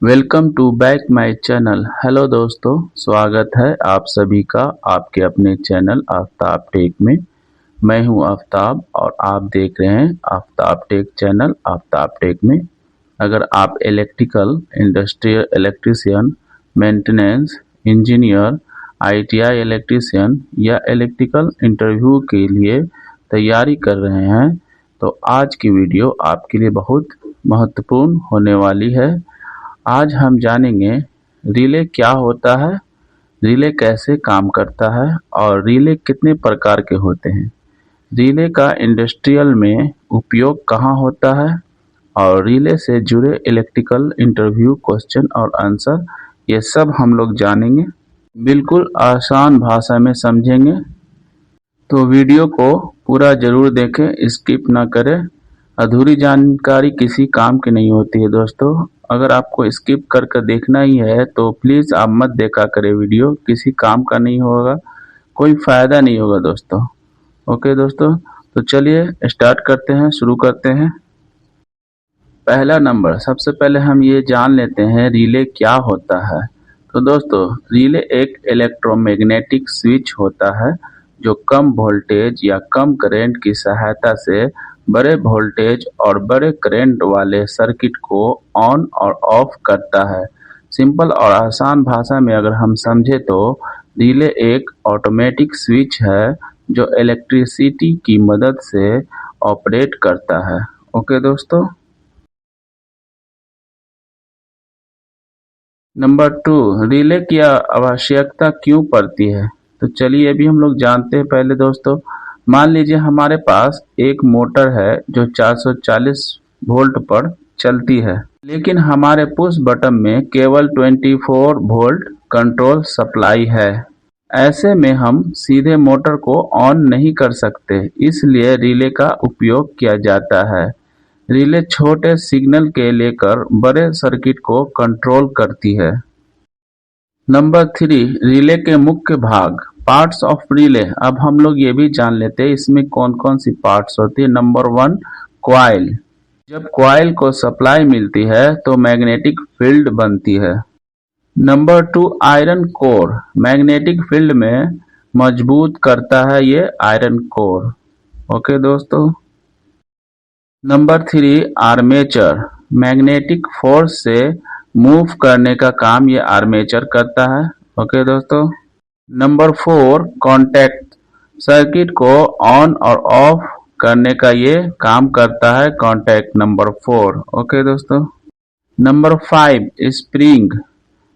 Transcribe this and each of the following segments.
Welcome to back my channel. Hello दोस्तों, स्वागत है आप सभी का आपके अपने चैनल आफ्ताब टेक में। मैं हूं आफ्ताब और आप देख रहे हैं Aftab tech channel Aftab tech में। अगर आप electrical, industrial electrician, maintenance engineer, ITI electrician या इलेक्ट्रिकल इंटरव्यू के लिए तैयारी कर रहे हैं तो आज की वीडियो आपके लिए बहुत महत्वपूर्ण होने वाली है। आज हम जानेंगे रिले क्या होता है, रिले कैसे काम करता है और रिले कितने प्रकार के होते हैं, रिले का इंडस्ट्रियल में उपयोग कहाँ होता है और रिले से जुड़े इलेक्ट्रिकल इंटरव्यू क्वेश्चन और आंसर, ये सब हम लोग जानेंगे। बिल्कुल आसान भाषा में समझेंगे, तो वीडियो को पूरा जरूर देखें, स्किप ना करें। अधूरी जानकारी किसी काम की नहीं होती है दोस्तों। अगर आपको स्किप करके देखना ही है तो प्लीज़ आप मत देखा करें, वीडियो किसी काम का नहीं होगा, कोई फ़ायदा नहीं होगा दोस्तों। ओके दोस्तों, तो चलिए स्टार्ट करते हैं, शुरू करते हैं। पहला नंबर, सबसे पहले हम ये जान लेते हैं रिले क्या होता है। तो दोस्तों, रिले एक इलेक्ट्रोमैग्नेटिक स्विच होता है जो कम वोल्टेज या कम करंट की सहायता से बड़े वोल्टेज और बड़े करंट वाले सर्किट को ऑन और ऑफ करता है। सिंपल और आसान भाषा में अगर हम समझे तो रिले एक ऑटोमेटिक स्विच है जो इलेक्ट्रिसिटी की मदद से ऑपरेट करता है। ओके दोस्तों। नंबर 2, रिले की आवश्यकता क्यों पड़ती है। तो चलिए अभी हम लोग जानते हैं। पहले दोस्तों, मान लीजिए हमारे पास एक मोटर है जो 440 वोल्ट पर चलती है, लेकिन हमारे पुश बटन में केवल 24 वोल्ट कंट्रोल सप्लाई है। ऐसे में हम सीधे मोटर को ऑन नहीं कर सकते, इसलिए रिले का उपयोग किया जाता है। रिले छोटे सिग्नल के लेकर बड़े सर्किट को कंट्रोल करती है। नंबर 3, रिले के मुख्य भाग, पार्ट्स ऑफ रिले। अब हम लोग ये भी जान लेते हैं इसमें कौन कौन सी पार्ट्स होती है। Number 1, coil. जब कॉइल को सप्लाई मिलती है तो मैग्नेटिक फील्ड बनती है। Number 2, iron core. Magnetic field में मजबूत करता है ये आयरन कोर। ओके दोस्तों। Number 3, armature. मैग्नेटिक फोर्स से मूव करने का काम ये आर्मेचर करता है। ओके दोस्तों। Number 4, contact. सर्किट को ऑन और ऑफ करने का ये काम करता है कॉन्टैक्ट नंबर 4। ओके दोस्तों। Number 5, spring.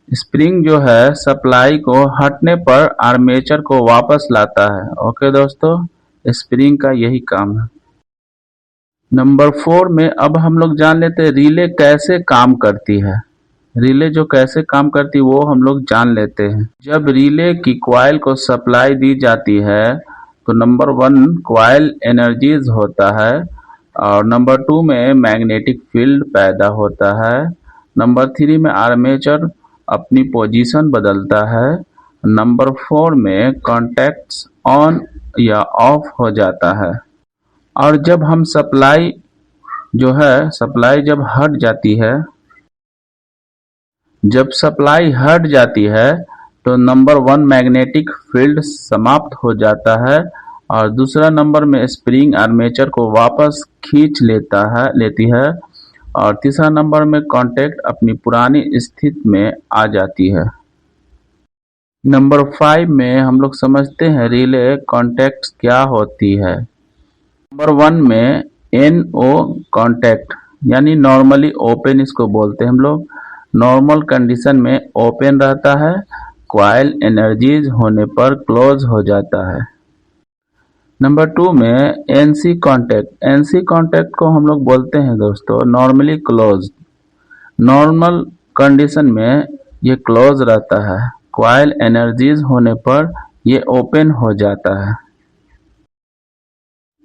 स्प्रिंग जो है सप्लाई को हटने पर आर्मेचर को वापस लाता है। ओके दोस्तों, स्प्रिंग का यही काम है। नंबर 4 में अब हम लोग जान लेते हैं रिले कैसे काम करती है। रिले जो कैसे काम करती है वो हम लोग जान लेते हैं। जब रिले की कॉइल को सप्लाई दी जाती है तो नंबर 1 कॉइल एनर्जीज होता है और नंबर 2 में मैग्नेटिक फील्ड पैदा होता है। नंबर 3 में आर्मेचर अपनी पोजीशन बदलता है। नंबर 4 में कॉन्टैक्ट्स ऑन या ऑफ हो जाता है। और जब हम सप्लाई जब हट जाती है, जब सप्लाई हट जाती है तो नंबर 1 मैग्नेटिक फील्ड समाप्त हो जाता है और दूसरा नंबर में स्प्रिंग आर्मेचर को वापस खींच लेती है और तीसरा नंबर में कॉन्टैक्ट अपनी पुरानी स्थिति में आ जाती है। नंबर 5 में हम लोग समझते हैं रिले कॉन्टैक्ट क्या होती है। नंबर 1 में NO कॉन्टैक्ट यानी नॉर्मली ओपन इसको बोलते हैं हम लोग। नॉर्मल कंडीशन में ओपन रहता है, कॉइल एनर्जीज होने पर क्लोज हो जाता है। नंबर 2 में NC कॉन्टैक्ट। NC कॉन्टैक्ट को हम लोग बोलते हैं दोस्तों नॉर्मली क्लोज। नॉर्मल कंडीशन में ये क्लोज रहता है, कॉइल एनर्जीज होने पर ये ओपन हो जाता है।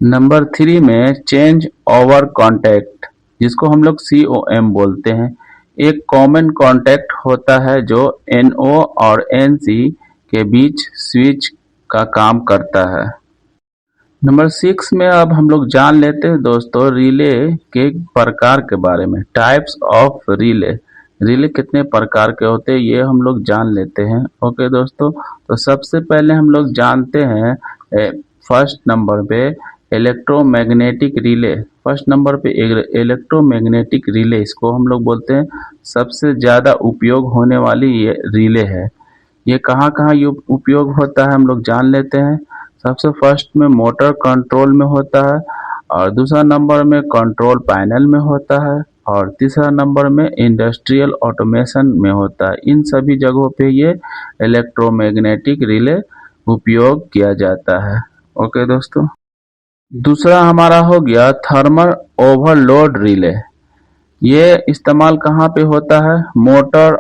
नंबर 3 में चेंज ओवर कॉन्टैक्ट, जिसको हम लोग COM बोलते हैं। एक कॉमन कॉन्टैक्ट होता है जो NO और NC के बीच स्विच का काम करता है। नंबर 6 में अब हम लोग जान लेते हैं दोस्तों रिले के प्रकार के बारे में, टाइप्स ऑफ रिले। रिले कितने प्रकार के होते हैं ये हम लोग जान लेते हैं। ओके दोस्तों, तो सबसे पहले हम लोग जानते हैं फर्स्ट नंबर पे इलेक्ट्रोमैग्नेटिक रिले। फर्स्ट नंबर पे इलेक्ट्रोमैग्नेटिक रिले, इसको हम लोग बोलते हैं सबसे ज़्यादा उपयोग होने वाली ये रिले है। ये कहाँ कहाँ उपयोग होता है हम लोग जान लेते हैं। सबसे फर्स्ट में मोटर कंट्रोल में होता है, और दूसरा नंबर में कंट्रोल पैनल में होता है, और तीसरा नंबर में इंडस्ट्रियल ऑटोमेशन में होता है। इन सभी जगहों पे ये इलेक्ट्रोमैग्नेटिक रिले उपयोग किया जाता है। ओके दोस्तों, दूसरा हमारा हो गया थर्मल ओवरलोड रिले। ये इस्तेमाल कहाँ पे होता है? मोटर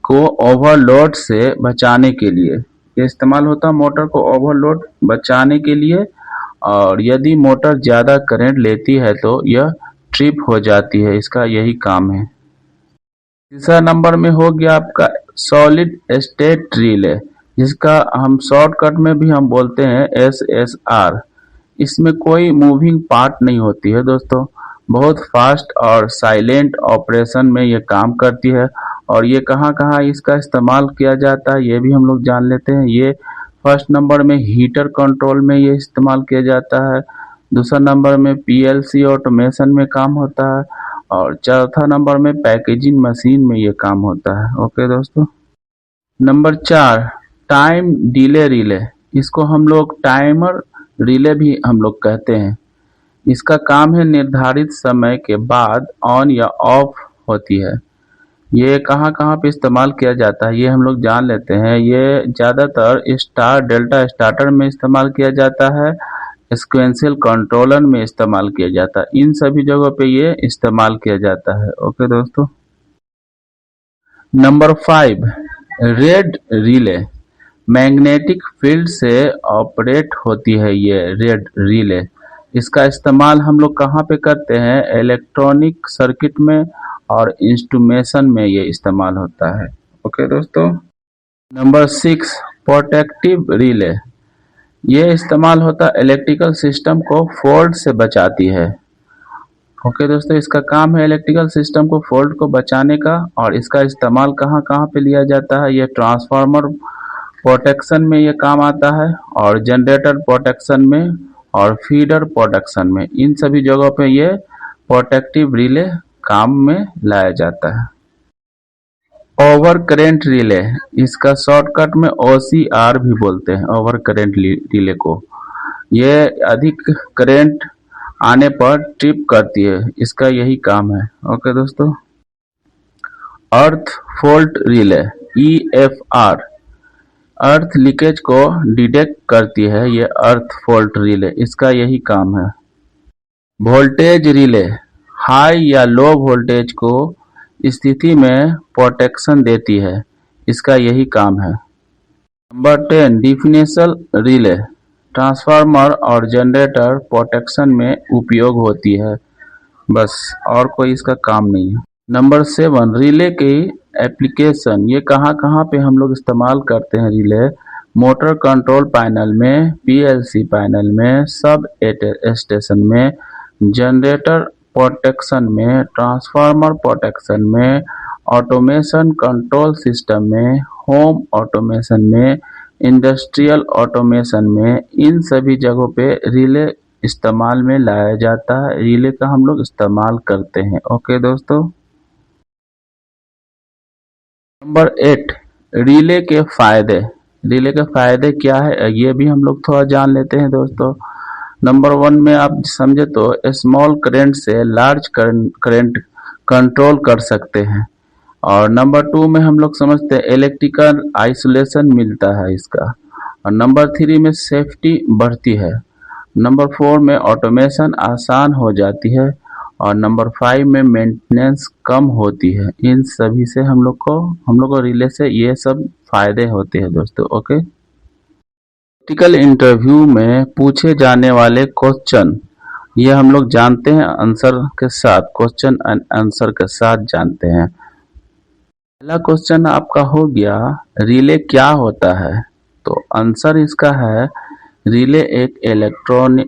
को ओवरलोड से बचाने के लिए ये इस्तेमाल होता है, मोटर को ओवरलोड बचाने के लिए। और यदि मोटर ज़्यादा करंट लेती है तो यह ट्रिप हो जाती है, इसका यही काम है। तीसरा नंबर में हो गया आपका सॉलिड स्टेट रिले, जिसका हम शॉर्टकट में भी हम बोलते हैं SSR। इसमें कोई मूविंग पार्ट नहीं होती है दोस्तों, बहुत फास्ट और साइलेंट ऑपरेशन में ये काम करती है। और ये कहाँ कहाँ इसका इस्तेमाल किया जाता है ये भी हम लोग जान लेते हैं। ये फर्स्ट नंबर में हीटर कंट्रोल में ये इस्तेमाल किया जाता है, दूसरा नंबर में PLC ऑटोमेशन में काम होता है, और चौथा नंबर में पैकेजिंग मशीन में ये काम होता है। ओके दोस्तों, नंबर 4 टाइम डिले रिले, इसको हम लोग टाइमर रिले भी हम लोग कहते हैं। इसका काम है निर्धारित समय के बाद ऑन या ऑफ होती है। ये कहाँ कहाँ पे इस्तेमाल किया जाता है ये हम लोग जान लेते हैं। ये ज़्यादातर स्टार डेल्टा स्टार्टर में इस्तेमाल किया जाता है, सीक्वेंशियल कंट्रोलर में इस्तेमाल किया जाता है। इन सभी जगहों पे ये इस्तेमाल किया जाता है। ओके दोस्तों, number 5 red relay, magnetic field से ऑपरेट होती है ये रेड रिले। इसका इस्तेमाल हम लोग कहाँ पे करते हैं? इलेक्ट्रॉनिक सर्किट में और इंस्ट्रूमेशन में ये इस्तेमाल होता है। ओके दोस्तों, नंबर 6 प्रोटेक्टिव रिले, ये इस्तेमाल होता है इलेक्ट्रिकल सिस्टम को फॉल्ट से बचाती है। ओके दोस्तों, इसका काम है इलेक्ट्रिकल सिस्टम को फॉल्ट को बचाने का। और इसका इस्तेमाल कहाँ कहाँ पे लिया जाता है? ये ट्रांसफार्मर प्रोटेक्शन में ये काम आता है, और जनरेटर प्रोटेक्शन में, और फीडर प्रोटेक्शन में। इन सभी जगहों पे ये प्रोटेक्टिव रिले काम में लाया जाता है। ओवर करेंट रिले, इसका शॉर्टकट में OCR भी बोलते हैं, ओवर करेंट रिले को। ये अधिक करेंट आने पर ट्रिप करती है, इसका यही काम है। ओके दोस्तों, अर्थ फॉल्ट रिले EFR, अर्थ लीकेज को डिटेक्ट करती है ये अर्थ फॉल्ट रिले, इसका यही काम है। वोल्टेज रिले, हाई या लो वोल्टेज को स्थिति में प्रोटेक्शन देती है, इसका यही काम है। नंबर 10 डिफरेंशियल रिले, ट्रांसफार्मर और जनरेटर प्रोटेक्शन में उपयोग होती है, बस और कोई इसका काम नहीं है। नंबर 7 रिले की एप्लीकेशन, ये कहाँ कहाँ पे हम लोग इस्तेमाल करते हैं रिले? मोटर कंट्रोल पैनल में, PLC पैनल में, सब स्टेशन में, जनरेटर प्रोटेक्शन में, ट्रांसफार्मर प्रोटेक्शन में, ऑटोमेशन कंट्रोल सिस्टम में, होम ऑटोमेशन में, इंडस्ट्रियल ऑटोमेशन में। इन सभी जगहों पे रिले इस्तेमाल में लाया जाता है, रिले का हम लोग इस्तेमाल करते हैं। ओके दोस्तों, नंबर 8 रिले के फायदे, रिले के फायदे क्या है ये भी हम लोग थोड़ा जान लेते हैं दोस्तों। नंबर 1 में आप समझे तो स्मॉल करंट से लार्ज करंट कंट्रोल कर सकते हैं। और नंबर 2 में हम लोग समझते हैं इलेक्ट्रिकल आइसोलेशन मिलता है इसका। और नंबर 3 में सेफ्टी बढ़ती है। नंबर 4 में ऑटोमेशन आसान हो जाती है। और नंबर 5 में मेंटेनेंस कम होती है। इन सभी से हम लोग को रिले से ये सब फायदे होते हैं दोस्तों। ओके, प्रैक्टिकल इंटरव्यू में पूछे जाने वाले क्वेश्चन ये हम लोग जानते हैं आंसर के साथ, क्वेश्चन एंड आंसर के साथ जानते हैं। पहला क्वेश्चन आपका हो गया रिले क्या होता है? तो आंसर इसका है रिले एक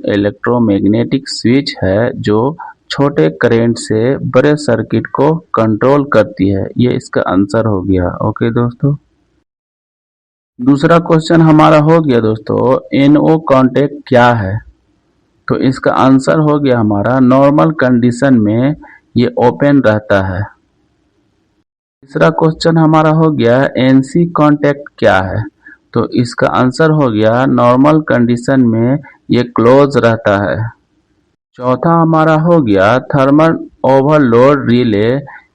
इलेक्ट्रोमैग्नेटिक स्विच है जो छोटे करंट से बड़े सर्किट को कंट्रोल करती है। ये इसका आंसर हो गया। ओके दोस्तों, दूसरा क्वेश्चन हमारा हो गया दोस्तों, NO कांटेक्ट क्या है? तो इसका आंसर हो गया हमारा नॉर्मल कंडीशन में ये ओपन रहता है। तीसरा क्वेश्चन हमारा हो गया NC कांटेक्ट क्या है? तो इसका आंसर हो गया नॉर्मल कंडीशन में ये क्लोज रहता है। चौथा हमारा हो गया थर्मल ओवरलोड रिले,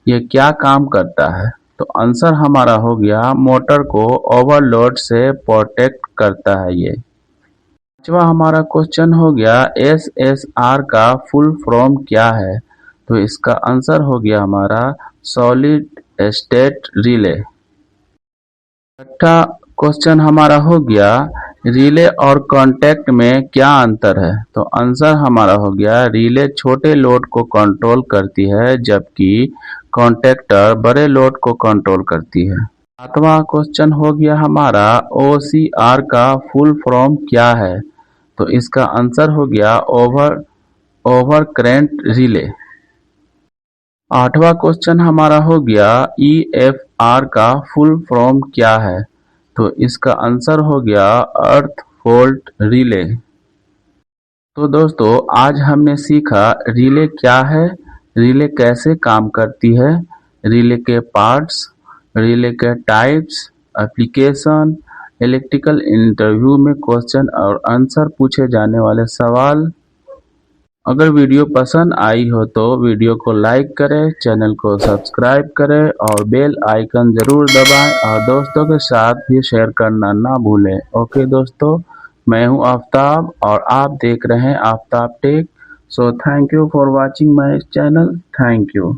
ये क्या काम करता है? तो आंसर हमारा हो गया मोटर को ओवरलोड से प्रोटेक्ट करता है ये। पांचवा हमारा क्वेश्चन हो गया SSR का फुल फॉर्म क्या है? तो इसका आंसर हो गया हमारा सॉलिड स्टेट रिले। छठा क्वेश्चन हमारा हो गया रिले और कांटेक्ट में क्या अंतर है? तो आंसर हमारा हो गया रिले छोटे लोड को कंट्रोल करती है जबकि कांटेक्टर बड़े लोड को कंट्रोल करती है। सातवां क्वेश्चन हो गया हमारा OCR का फुल फॉर्म क्या है? तो इसका आंसर हो गया ओवर करंट रिले। आठवां क्वेश्चन हमारा हो गया EFR का फुल फॉर्म क्या है? तो इसका आंसर हो गया अर्थ फॉल्ट रिले। तो दोस्तों आज हमने सीखा रिले क्या है, रिले कैसे काम करती है, रिले के पार्ट्स, रिले के टाइप्स, एप्लीकेशन, इलेक्ट्रिकल इंटरव्यू में क्वेश्चन और आंसर पूछे जाने वाले सवाल। अगर वीडियो पसंद आई हो तो वीडियो को लाइक करें, चैनल को सब्सक्राइब करें और बेल आइकन ज़रूर दबाएं और दोस्तों के साथ भी शेयर करना ना भूलें। ओके दोस्तों, मैं हूं आफ्ताब और आप देख रहे हैं Aftab tech. So thank you for watching my channel. Thank you.